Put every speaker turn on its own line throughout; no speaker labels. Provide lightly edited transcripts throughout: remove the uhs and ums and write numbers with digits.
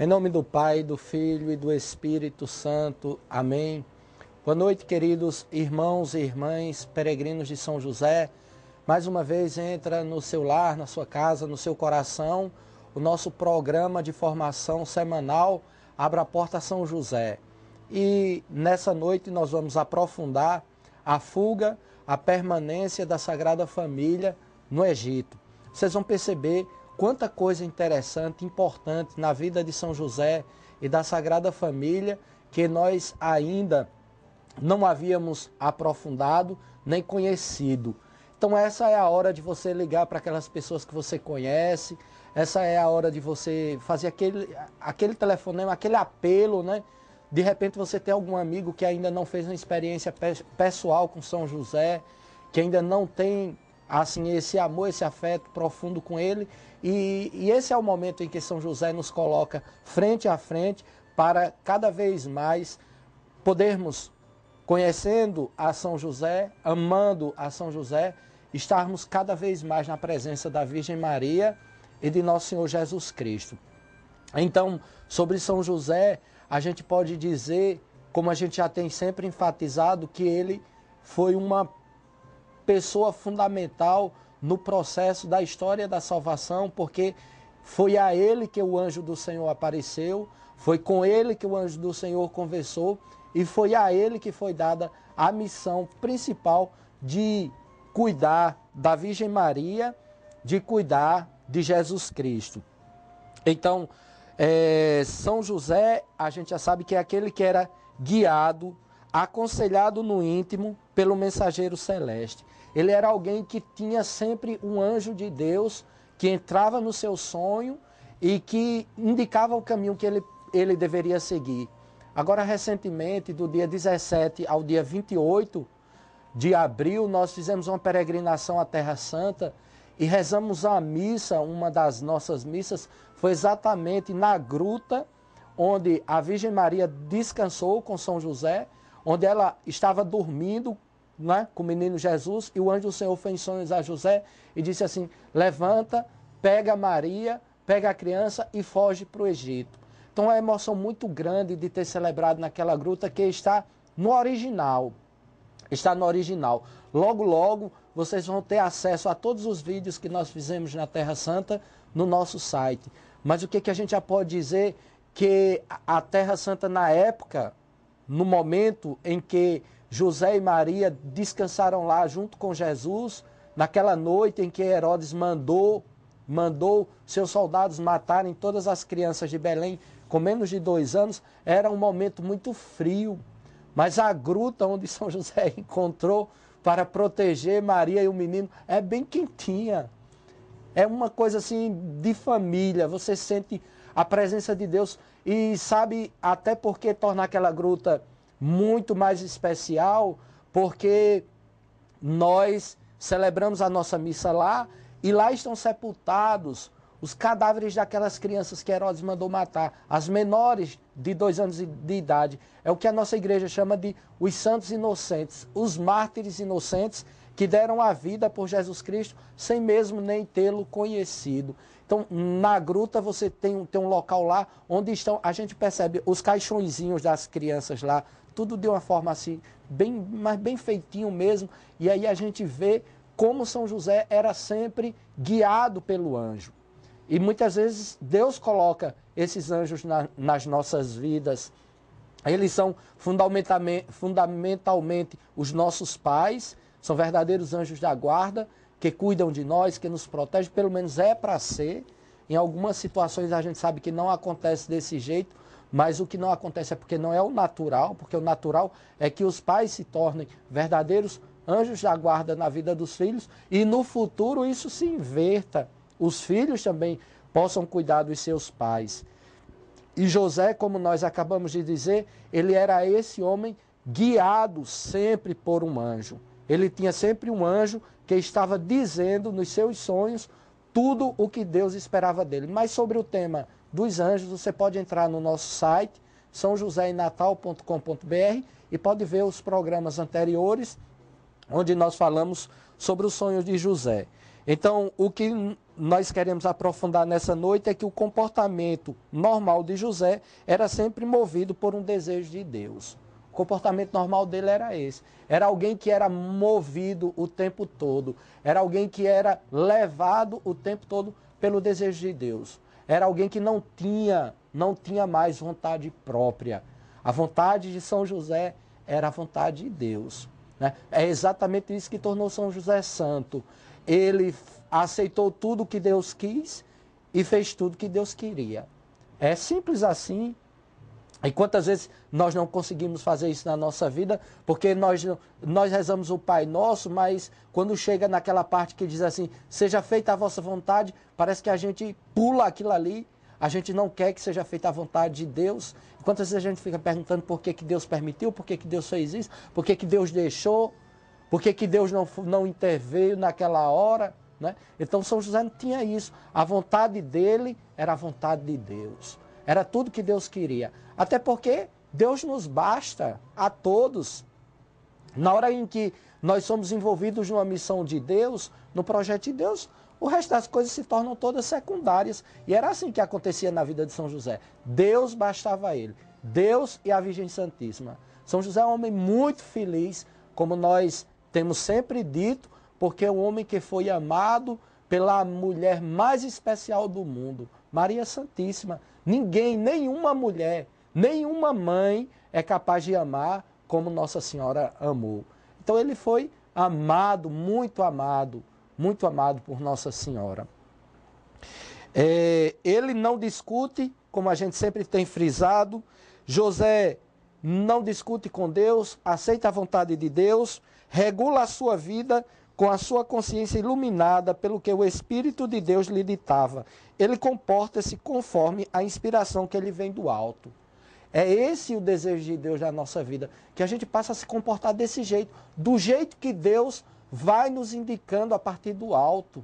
Em nome do Pai, do Filho e do Espírito Santo. Amém. Boa noite, queridos irmãos e irmãs, peregrinos de São José. Mais uma vez entra no seu lar, na sua casa, no seu coração, o nosso programa de formação semanal Abra a Porta São José. E nessa noite nós vamos aprofundar a fuga, a permanência da Sagrada Família no Egito. Vocês vão perceber quanta coisa interessante, importante na vida de São José e da Sagrada Família que nós ainda não havíamos aprofundado nem conhecido. Então essa é a hora de você ligar para aquelas pessoas que você conhece, essa é a hora de você fazer aquele telefonema, aquele apelo, né? De repente você tem algum amigo que ainda não fez uma experiência pessoal com São José, que ainda não tem assim esse amor, esse afeto profundo com ele, e esse é o momento em que São José nos coloca frente a frente para cada vez mais podermos, conhecendo a São José, amando a São José, estarmos cada vez mais na presença da Virgem Maria e de Nosso Senhor Jesus Cristo. Então, sobre São José, a gente pode dizer, como a gente já tem sempre enfatizado, que ele foi uma pessoa fundamental no processo da história da salvação, porque foi a ele que o anjo do Senhor apareceu, foi com ele que o anjo do Senhor conversou e foi a ele que foi dada a missão principal de cuidar da Virgem Maria, de cuidar de Jesus Cristo. Então, São José, a gente já sabe que é aquele que era guiado, aconselhado no íntimo pelo mensageiro celeste. Ele era alguém que tinha sempre um anjo de Deus que entrava no seu sonho e que indicava o caminho que ele deveria seguir. Agora, recentemente, do dia 17 ao dia 28 de abril, nós fizemos uma peregrinação à Terra Santa e rezamos a missa. Uma das nossas missas foi exatamente na gruta onde a Virgem Maria descansou com São José, onde ela estava dormindo, né, com o menino Jesus, e o anjo do Senhor foi em sonhos a José e disse assim: levanta, pega Maria, pega a criança e foge para o Egito. Então é uma emoção muito grande de ter celebrado naquela gruta que está no original. Está no original. Logo, logo, vocês vão ter acesso a todos os vídeos que nós fizemos na Terra Santa no nosso site. Mas o que a gente já pode dizer? Que a Terra Santa, na época, no momento em que José e Maria descansaram lá junto com Jesus, naquela noite em que Herodes mandou seus soldados matarem todas as crianças de Belém com menos de 2 anos, era um momento muito frio. Mas a gruta onde São José encontrou para proteger Maria e o menino é bem quentinha. É uma coisa assim de família, você sente a presença de Deus e sabe até por que tornar aquela gruta muito mais especial, porque nós celebramos a nossa missa lá e lá estão sepultados os cadáveres daquelas crianças que Herodes mandou matar, as menores de 2 anos de idade. É o que a nossa igreja chama de os santos inocentes, os mártires inocentes que deram a vida por Jesus Cristo sem mesmo nem tê-lo conhecido. Então, na gruta você tem um local lá onde estão, a gente percebe os caixõezinhos das crianças lá, tudo de uma forma assim, mas bem feitinho mesmo. E aí a gente vê como São José era sempre guiado pelo anjo. E muitas vezes Deus coloca esses anjos nas nossas vidas. Eles são fundamentalmente os nossos pais, são verdadeiros anjos da guarda, que cuidam de nós, que nos protegem, pelo menos é para ser. Em algumas situações a gente sabe que não acontece desse jeito, mas o que não acontece é porque não é o natural, porque o natural é que os pais se tornem verdadeiros anjos da guarda na vida dos filhos e no futuro isso se inverta. Os filhos também possam cuidar dos seus pais. E José, como nós acabamos de dizer, ele era esse homem guiado sempre por um anjo. Ele tinha sempre um anjo que estava dizendo nos seus sonhos tudo o que Deus esperava dele. Mas sobre o tema dos anjos, você pode entrar no nosso site, sãojoséenatal.com.br, e pode ver os programas anteriores, onde nós falamos sobre os sonhos de José. Então, o que nós queremos aprofundar nessa noite é que o comportamento normal de José era sempre movido por um desejo de Deus. O comportamento normal dele era esse. Era alguém que era movido o tempo todo. Era alguém que era levado o tempo todo pelo desejo de Deus. Era alguém que não tinha mais vontade própria. A vontade de São José era a vontade de Deus, né? É exatamente isso que tornou São José santo. Ele aceitou tudo que Deus quis e fez tudo que Deus queria. É simples assim. E quantas vezes nós não conseguimos fazer isso na nossa vida, porque nós rezamos o Pai Nosso, mas quando chega naquela parte que diz assim, seja feita a vossa vontade, parece que a gente pula aquilo ali, a gente não quer que seja feita a vontade de Deus. Quantas vezes a gente fica perguntando por que Deus permitiu, por que Deus fez isso, por que Deus deixou, por que Deus não interveio naquela hora, né? Então São José não tinha isso. A vontade dele era a vontade de Deus. Era tudo que Deus queria. Até porque Deus nos basta a todos. Na hora em que nós somos envolvidos numa missão de Deus, no projeto de Deus, o resto das coisas se tornam todas secundárias. E era assim que acontecia na vida de São José. Deus bastava a ele. Deus e a Virgem Santíssima. São José é um homem muito feliz, como nós temos sempre dito, porque é um homem que foi amado pela mulher mais especial do mundo, Maria Santíssima. Ninguém, nenhuma mulher, nenhuma mãe é capaz de amar como Nossa Senhora amou. Então ele foi amado por Nossa Senhora. Ele não discute, como a gente sempre tem frisado. José não discute com Deus, aceita a vontade de Deus, regula a sua vida com a sua consciência iluminada pelo que o Espírito de Deus lhe ditava. Ele comporta-se conforme a inspiração que ele vem do alto. É esse o desejo de Deus na nossa vida, que a gente passe a se comportar desse jeito, do jeito que Deus vai nos indicando a partir do alto,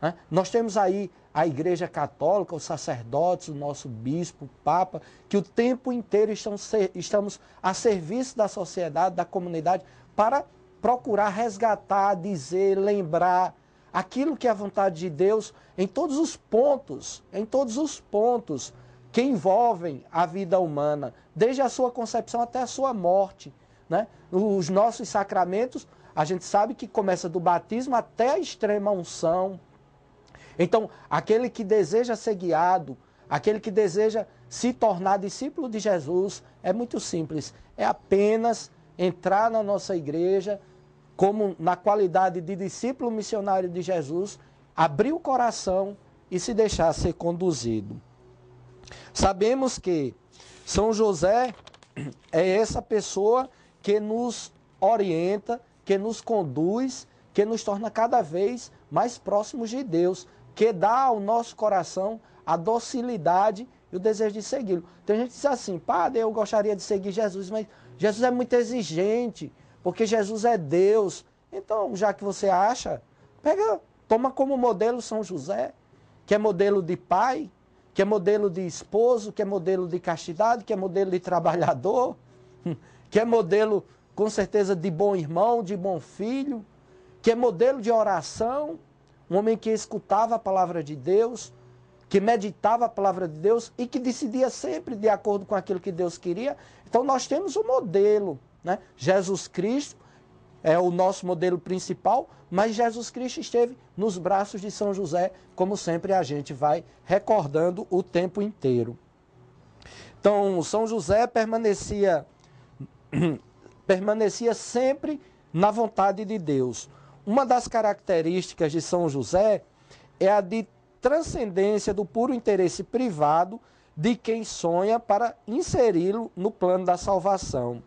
né? Nós temos aí a Igreja Católica, os sacerdotes, o nosso bispo, o Papa, que o tempo inteiro estamos a serviço da sociedade, da comunidade, para procurar resgatar, dizer, lembrar aquilo que é a vontade de Deus em todos os pontos que envolvem a vida humana, desde a sua concepção até a sua morte, né? Os nossos sacramentos, a gente sabe que começa do batismo até a extrema unção. Então, aquele que deseja ser guiado, aquele que deseja se tornar discípulo de Jesus, é muito simples, é apenas entrar na nossa igreja, como na qualidade de discípulo missionário de Jesus, abrir o coração e se deixar ser conduzido. Sabemos que São José é essa pessoa que nos orienta, que nos conduz, que nos torna cada vez mais próximos de Deus, que dá ao nosso coração a docilidade e o desejo de segui-lo. Tem gente que diz assim, padre, eu gostaria de seguir Jesus, mas Jesus é muito exigente, porque Jesus é Deus. Então, já que você acha, toma como modelo São José, que é modelo de pai, que é modelo de esposo, que é modelo de castidade, que é modelo de trabalhador, que é modelo, com certeza, de bom irmão, de bom filho, que é modelo de oração, um homem que escutava a palavra de Deus, que meditava a palavra de Deus e que decidia sempre de acordo com aquilo que Deus queria. Então, nós temos um modelo, né? Jesus Cristo é o nosso modelo principal, mas Jesus Cristo esteve nos braços de São José, como sempre a gente vai recordando o tempo inteiro. Então, São José permanecia sempre na vontade de Deus. Uma das características de São José é a de transcendência do puro interesse privado de quem sonha para inseri-lo no plano da salvação.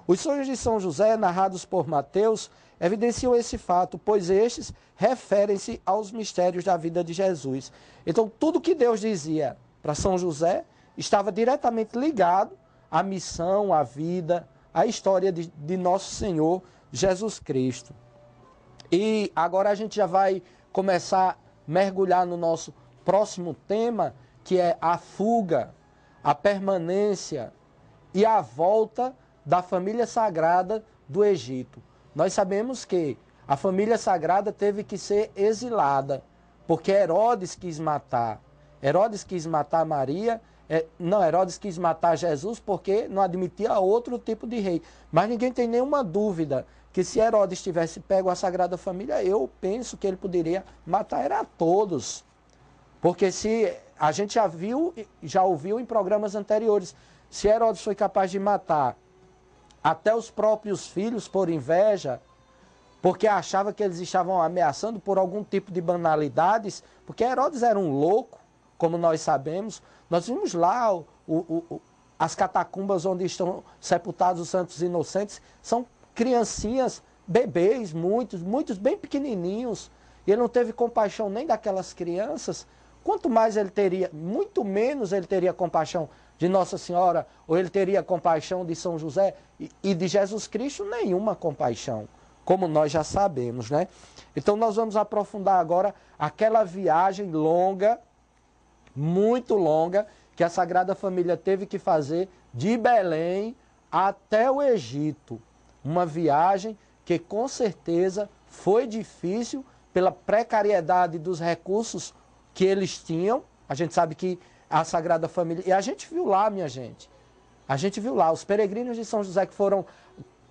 Os sonhos de São José, narrados por Mateus, evidenciam esse fato, pois estes referem-se aos mistérios da vida de Jesus. Então, tudo que Deus dizia para São José estava diretamente ligado à missão, à vida, à história de nosso Senhor Jesus Cristo. E agora a gente já vai começar a mergulhar no nosso próximo tema, que é a fuga, a permanência e a volta da família sagrada do Egito. Nós sabemos que A família sagrada teve que ser exilada, porque Herodes quis matar. Herodes quis matar Maria, Herodes quis matar Jesus porque não admitia outro tipo de rei. Mas ninguém tem nenhuma dúvida que se Herodes tivesse pego a Sagrada Família, eu penso que ele poderia matar era a todos. Porque se a gente já ouviu em programas anteriores, se Herodes foi capaz de matar até os próprios filhos por inveja, porque achava que eles estavam ameaçando por algum tipo de banalidades, porque Herodes era um louco, como nós sabemos. Nós vimos lá as catacumbas onde estão sepultados os santos inocentes, são criancinhas, bebês, muitos bem pequenininhos, e ele não teve compaixão nem daquelas crianças. Quanto mais ele teria, muito menos ele teria compaixão de Nossa Senhora, ou ele teria compaixão de São José e de Jesus Cristo, nenhuma compaixão, como nós já sabemos, né? Então nós vamos aprofundar agora aquela viagem longa, muito longa, que a Sagrada Família teve que fazer de Belém até o Egito. Uma viagem que com certeza foi difícil pela precariedade dos recursos que eles tinham. A gente sabe que a Sagrada Família... E a gente viu lá, minha gente. A gente viu lá. Os peregrinos de São José que foram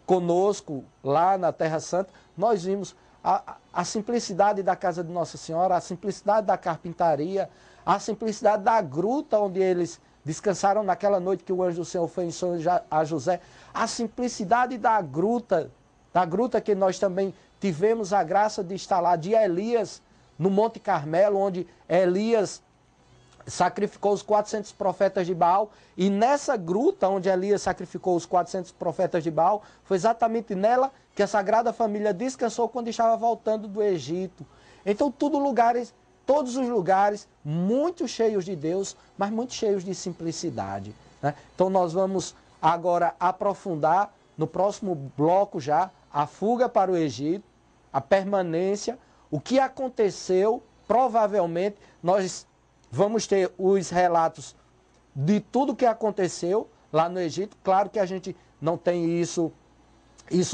conosco lá na Terra Santa, nós vimos a simplicidade da casa de Nossa Senhora, a simplicidade da carpintaria, a simplicidade da gruta onde eles descansaram naquela noite que o anjo do Senhor foi em sonho a José, a simplicidade da gruta que nós também tivemos a graça de estar lá, de Elias, no Monte Carmelo, onde Elias sacrificou os 400 profetas de Baal, e nessa gruta onde Elias sacrificou os 400 profetas de Baal, foi exatamente nela que a Sagrada Família descansou quando estava voltando do Egito. Então todos os lugares muito cheios de Deus, mas muito cheios de simplicidade, né? Então nós vamos agora aprofundar no próximo bloco já a fuga para o Egito, a permanência, o que aconteceu. Provavelmente nós vamos ter os relatos de tudo que aconteceu lá no Egito. Claro que a gente não tem isso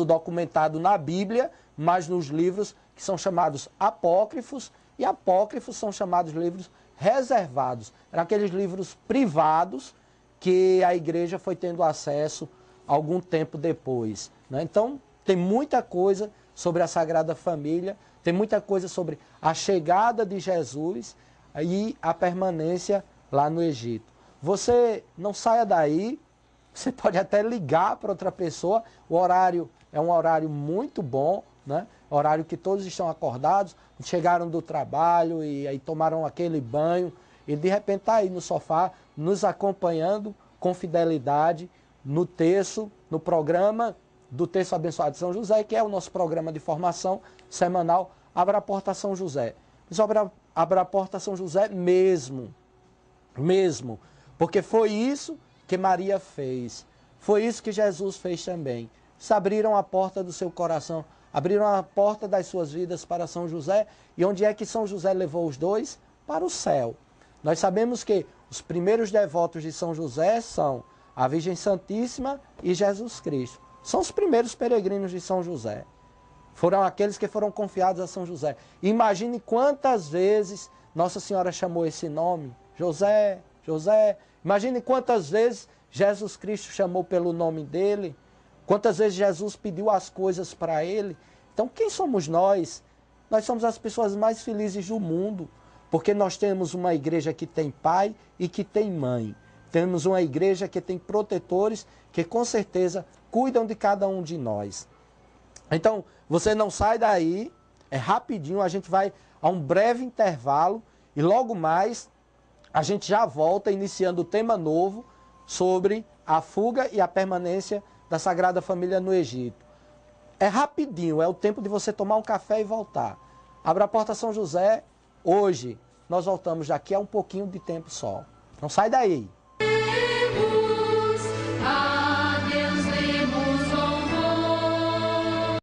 documentado na Bíblia, mas nos livros que são chamados apócrifos, e apócrifos são chamados livros reservados. Eram aqueles livros privados que a igreja foi tendo acesso algum tempo depois, né? Então, tem muita coisa sobre a Sagrada Família, tem muita coisa sobre a chegada de Jesus e a permanência lá no Egito. Você não saia daí, você pode até ligar para outra pessoa, o horário é um horário muito bom, né? Horário que todos estão acordados, chegaram do trabalho e aí tomaram aquele banho e de repente está aí no sofá nos acompanhando com fidelidade no terço, no programa do Terço Abençoado de São José, que é o nosso programa de formação semanal. Abra a porta São José. Mas abra a porta São José mesmo, porque foi isso que Maria fez, foi isso que Jesus fez também. Se abriram a porta do seu coração, abriram a porta das suas vidas para São José. E onde é que São José levou os dois? Para o céu. Nós sabemos que os primeiros devotos de São José são a Virgem Santíssima e Jesus Cristo. São os primeiros peregrinos de São José. Foram aqueles que foram confiados a São José. Imagine quantas vezes Nossa Senhora chamou esse nome, José, José. Imagine quantas vezes Jesus Cristo chamou pelo nome dele. Quantas vezes Jesus pediu as coisas para ele. Então, quem somos nós? Nós somos as pessoas mais felizes do mundo, porque nós temos uma igreja que tem pai e que tem mãe. Temos uma igreja que tem protetores que com certeza cuidam de cada um de nós. Então, você não sai daí, é rapidinho, a gente vai a um breve intervalo e logo mais a gente já volta iniciando o tema novo sobre a fuga e a permanência da Sagrada Família no Egito. É rapidinho, é o tempo de você tomar um café e voltar. Abra a porta São José, hoje nós voltamos daqui a um pouquinho de tempo só. Não sai daí.